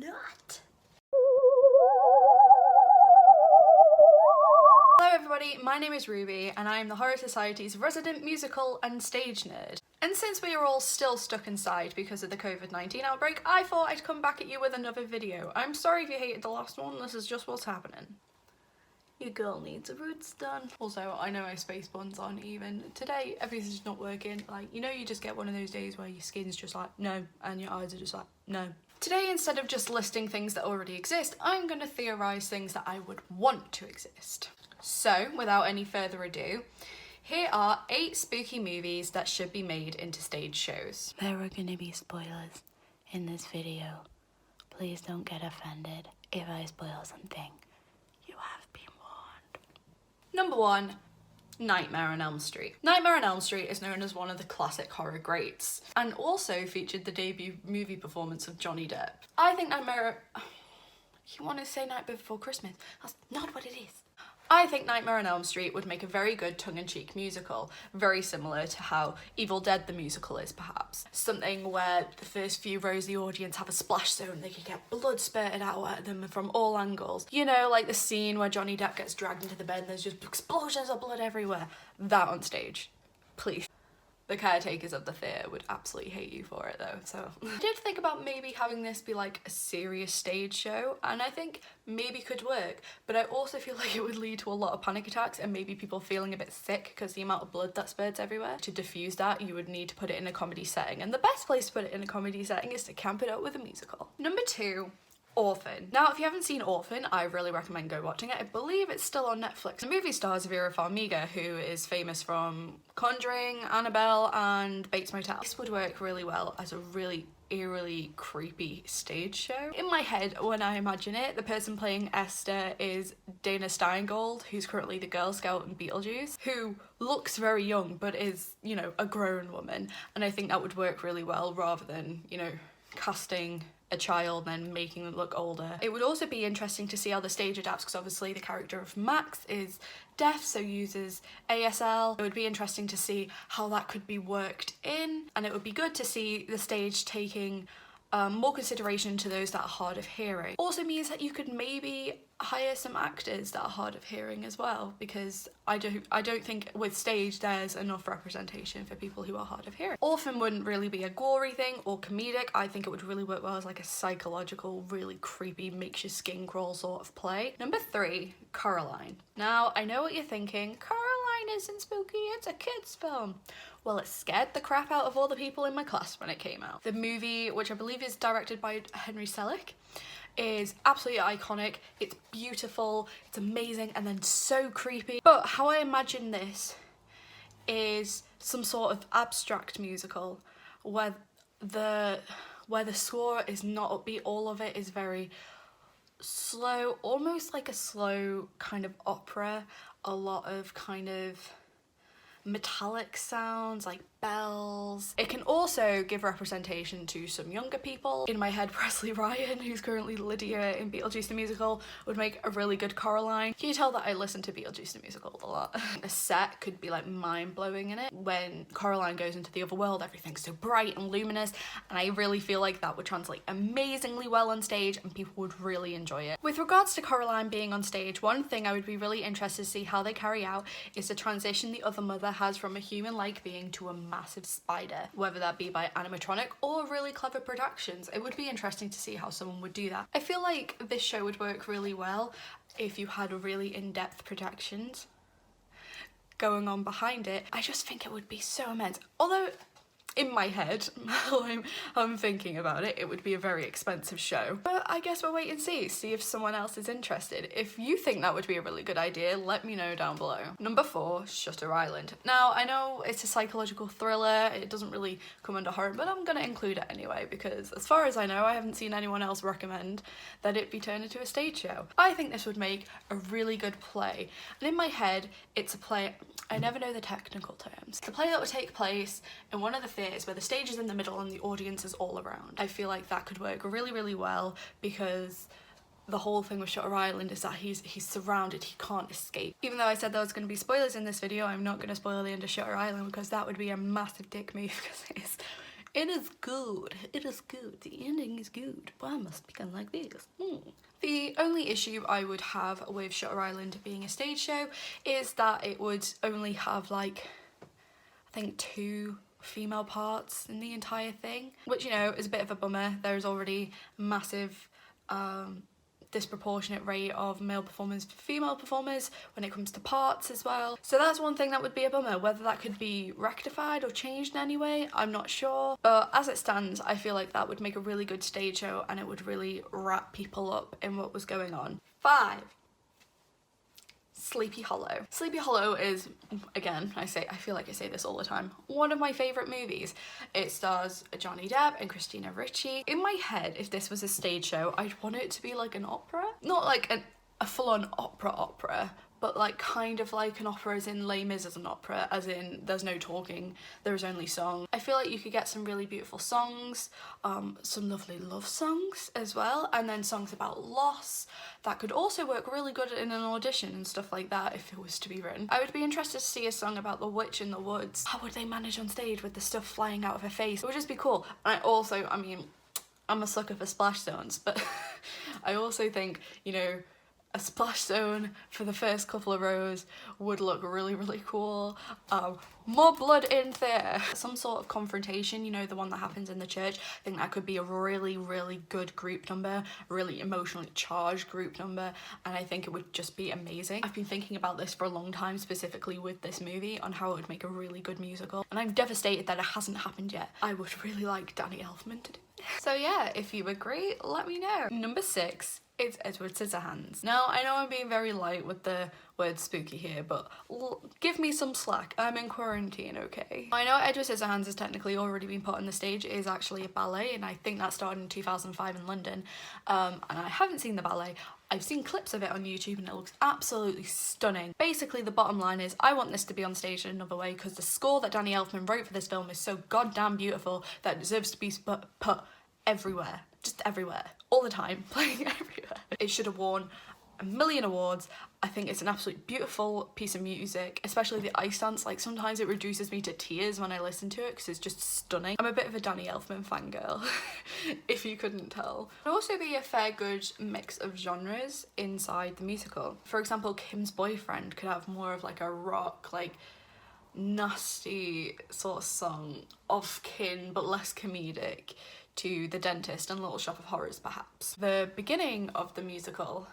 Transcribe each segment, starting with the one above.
not. Hello everybody, my name is Rubee and I am the Horror Society's resident musical and stage nerd. And since we are all still stuck inside because of the COVID-19 outbreak, I thought I'd come back at you with another video. I'm sorry if you hated the last one, this is just what's happening. Your girl needs her roots done. Also, I know my space buns aren't even. Today, everything's not working. Like, you know, you just get one of those days where your skin's just like, no, and your eyes are just like, no. Today, instead of just listing things that already exist, I'm gonna theorise things that I would want to exist. So, without any further ado, here are 8 spooky movies that should be made into stage shows. There are gonna be spoilers in this video. Please don't get offended if I spoil something. You have been warned. Number 1. Nightmare on Elm Street. Nightmare on Elm Street is known as one of the classic horror greats and also featured the debut movie performance of Johnny Depp. I think Nightmare... You want to say Nightmare Before Christmas? That's not what it is. I think Nightmare on Elm Street would make a very good tongue-in-cheek musical, very similar to how Evil Dead the musical is perhaps. Something where the first few rows of the audience have a splash zone, they can get blood spurted out at them from all angles. You know, like the scene where Johnny Depp gets dragged into the bed and there's just explosions of blood everywhere. That on stage, please. The caretakers of the theatre would absolutely hate you for it though, so. I did think about maybe having this be like a serious stage show, and I think maybe could work, but I also feel like it would lead to a lot of panic attacks and maybe people feeling a bit sick because the amount of blood that spurts everywhere. To diffuse that, you would need to put it in a comedy setting, and the best place to put it in a comedy setting is to camp it up with a musical. Number 2. Orphan. Now, if you haven't seen Orphan, I really recommend go watching it. I believe it's still on Netflix. The movie stars Vera Farmiga, who is famous from Conjuring, Annabelle, and Bates Motel. This would work really well as a really eerily creepy stage show. In my head, when I imagine it, the person playing Esther is Dana Steingold, who's currently the Girl Scout in Beetlejuice, who looks very young but is, you know, a grown woman. And I think that would work really well rather than, you know, casting a child and then making them look older. It would also be interesting to see how the stage adapts because obviously the character of Max is deaf, so uses ASL. It would be interesting to see how that could be worked in, and it would be good to see the stage taking more consideration to those that are hard of hearing. Also means that you could maybe hire some actors that are hard of hearing as well, because I don't think with stage there's enough representation for people who are hard of hearing. Orphan wouldn't really be a gory thing or comedic. I think it would really work well as like a psychological, really creepy, makes your skin crawl sort of play. Number 3, Coraline. Now, I know what you're thinking. Coraline isn't spooky, it's a kid's film. Well, it scared the crap out of all the people in my class when it came out. The movie, which I believe is directed by Henry Selick, is absolutely iconic. It's beautiful, it's amazing, and then so creepy. But how I imagine this is some sort of abstract musical where the score is not upbeat. All of it is very slow, almost like a slow kind of opera. A lot of kind of metallic sounds like bells. It can also give representation to some younger people. In my head, Presley Ryan, who's currently Lydia in Beetlejuice the Musical, would make a really good Coraline. Can you tell that I listen to Beetlejuice the Musical a lot? The set could be like mind-blowing in it. When Coraline goes into the other world, everything's so bright and luminous, and I really feel like that would translate amazingly well on stage and people would really enjoy it. With regards to Coraline being on stage, one thing I would be really interested to see how they carry out is the transition the other mother has from a human-like being to a massive spider, whether that be by animatronic or really clever productions. It would be interesting to see how someone would do that. I feel like this show would work really well if you had really in-depth productions going on behind it. I just think it would be so immense. Although in my head, how I'm thinking about it, it would be a very expensive show. But I guess we'll wait and see if someone else is interested. If you think that would be a really good idea, let me know down below. Number 4, Shutter Island. Now, I know it's a psychological thriller, it doesn't really come under horror, but I'm gonna include it anyway because as far as I know, I haven't seen anyone else recommend that it be turned into a stage show. I think this would make a really good play. And in my head, it's a play, I never know the technical terms. It's a play that would take place in one of the theatres where the stage is in the middle and the audience is all around. I feel like that could work really, really well because the whole thing with Shutter Island is that he's surrounded, he can't escape. Even though I said there was going to be spoilers in this video, I'm not going to spoil the end of Shutter Island because that would be a massive dick move because It is good. It is good. The ending is good. Why must it become like this? The only issue I would have with Shutter Island being a stage show is that it would only have like, I think 2 female parts in the entire thing, which, you know, is a bit of a bummer. There's already a massive disproportionate rate of male performers to female performers when it comes to parts as well. So that's one thing that would be a bummer. Whether that could be rectified or changed in any way, I'm not sure. But as it stands, I feel like that would make a really good stage show and it would really wrap people up in what was going on. 5. Sleepy Hollow. Sleepy Hollow is, again, I feel like I say this all the time, one of my favourite movies. It stars Johnny Depp and Christina Ricci. In my head, if this was a stage show, I'd want it to be like an opera. Not like a full-on opera, but like kind of like an opera as in Les Mis as an opera, as in there's no talking, there's only song. I feel like you could get some really beautiful songs, some lovely love songs as well, and then songs about loss that could also work really good in an audition and stuff like that if it was to be written. I would be interested to see a song about the witch in the woods. How would they manage on stage with the stuff flying out of her face? It would just be cool. And I mean, I'm a sucker for splash zones, but I also think, you know, a splash zone for the first couple of rows would look really, really cool. More blood in there. Some sort of confrontation, you know, the one that happens in the church. I think that could be a really, really good group number, a really emotionally charged group number, and I think it would just be amazing. I've been thinking about this for a long time, specifically with this movie, on how it would make a really good musical, and I'm devastated that it hasn't happened yet. I would really like Danny Elfman to do it. So yeah, if you agree, let me know. Number 6. It's Edward Scissorhands. Now, I know I'm being very light with the word spooky here, but give me some slack. I'm in quarantine, okay? I know Edward Scissorhands has technically already been put on the stage. It is actually a ballet, and I think that started in 2005 in London. And I haven't seen the ballet. I've seen clips of it on YouTube and it looks absolutely stunning. Basically, the bottom line is I want this to be on stage in another way because the score that Danny Elfman wrote for this film is so goddamn beautiful that it deserves to be put everywhere. Just everywhere. All the time. Playing everywhere. It should have won a million awards. I think it's an absolutely beautiful piece of music, especially the ice dance. Like, sometimes it reduces me to tears when I listen to it because it's just stunning. I'm a bit of a Danny Elfman fangirl, if you couldn't tell. There'd also be a fair good mix of genres inside the musical. For example, Kim's Boyfriend could have more of like a rock, like nasty sort of song, off kin but less comedic, to The Dentist and Little Shop of Horrors perhaps. The beginning of the musical,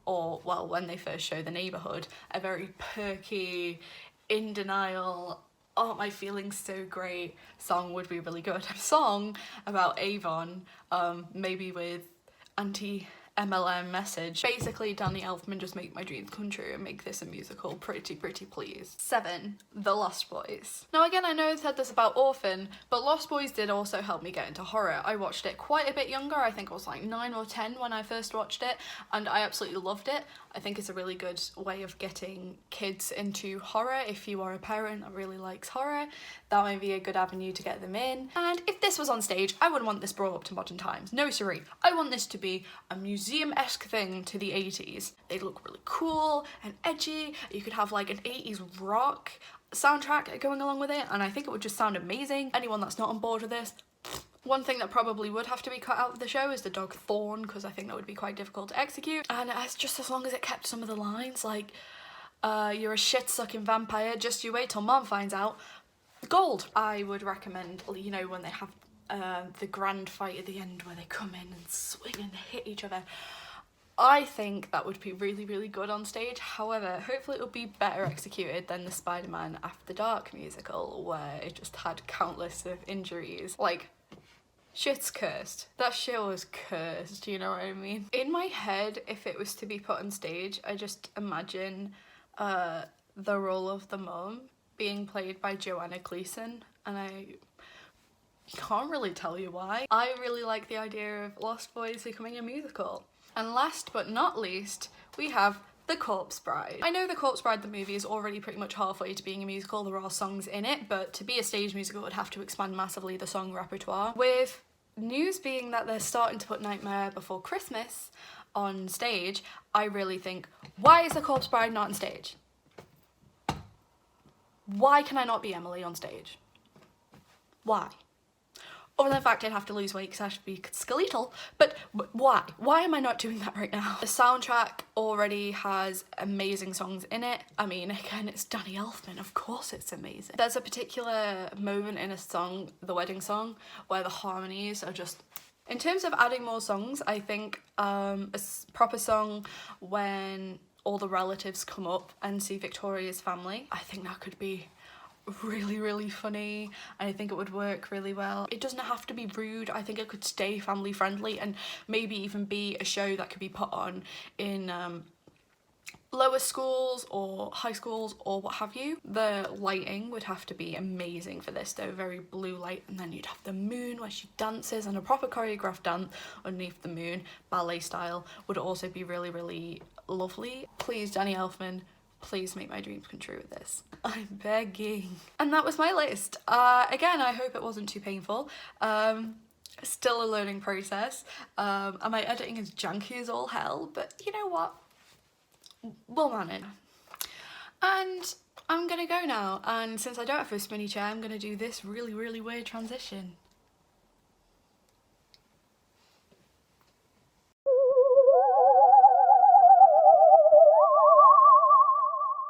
or well, when they first show The Neighbourhood, a very perky, in denial, aren't my feelings so great song would be really good. A song about Avon, maybe with anti-MLM message. Basically, Danny Elfman, just make my dreams come true and make this a musical, pretty please. 7. The Lost Boys. Now again, I know I said this about Orphan, but Lost Boys did also help me get into horror. I watched it quite a bit younger. I think I was like 9 or 10 when I first watched it, and I absolutely loved it. I think it's a really good way of getting kids into horror. If you are a parent that really likes horror, that might be a good avenue to get them in. And if this was on stage, I wouldn't want this brought up to modern times. No siree. I want this to be a museum-esque thing to the 80s. They look really cool and edgy. You could have like an 80s rock soundtrack going along with it, and I think it would just sound amazing. Anyone that's not on board with this, one thing that probably would have to be cut out of the show is the dog Thorn, because I think that would be quite difficult to execute. And just as long as it kept some of the lines, like, you're a shit-sucking vampire, just you wait till mom finds out. Gold! I would recommend, you know, when they have the grand fight at the end where they come in and swing and hit each other. I think that would be really good on stage. However, hopefully it will be better executed than the Spider-Man After Dark musical, where it just had countless of injuries. Like, shit's cursed. That shit was cursed, you know what I mean? In my head, if it was to be put on stage, I just imagine the role of the mum being played by Joanna Gleason, and I can't really tell you why. I really like the idea of Lost Boys becoming a musical. And last but not least, we have The Corpse Bride. I know The Corpse Bride, the movie, is already pretty much halfway to being a musical. There are songs in it, but to be a stage musical, it would have to expand massively the song repertoire. With news being that they're starting to put Nightmare Before Christmas on stage, I really think, why is The Corpse Bride not on stage? Why can I not be Emily on stage? Why? Other than the fact I'd have to lose weight because I should be skeletal, but why? Why am I not doing that right now? The soundtrack already has amazing songs in it. I mean, again, it's Danny Elfman, of course it's amazing. There's a particular moment in a song, the wedding song, where the harmonies are just... In terms of adding more songs, I think a proper song when all the relatives come up and see Victoria's family, I think that could be really funny, and I think it would work really well. It doesn't have to be rude. I think it could stay family friendly and maybe even be a show that could be put on in lower schools or high schools or what have you. The lighting would have to be amazing for this though, very blue light, and then you'd have the moon where she dances, and a proper choreographed dance underneath the moon, ballet style, would also be really lovely. Please, Danny Elfman, please make my dreams come true with this. I'm begging. And that was my list. Again, I hope it wasn't too painful. Still a learning process. And my editing is janky as all hell, but you know what? We'll manage. And I'm gonna go now, and since I don't have a spinny chair, I'm gonna do this really weird transition.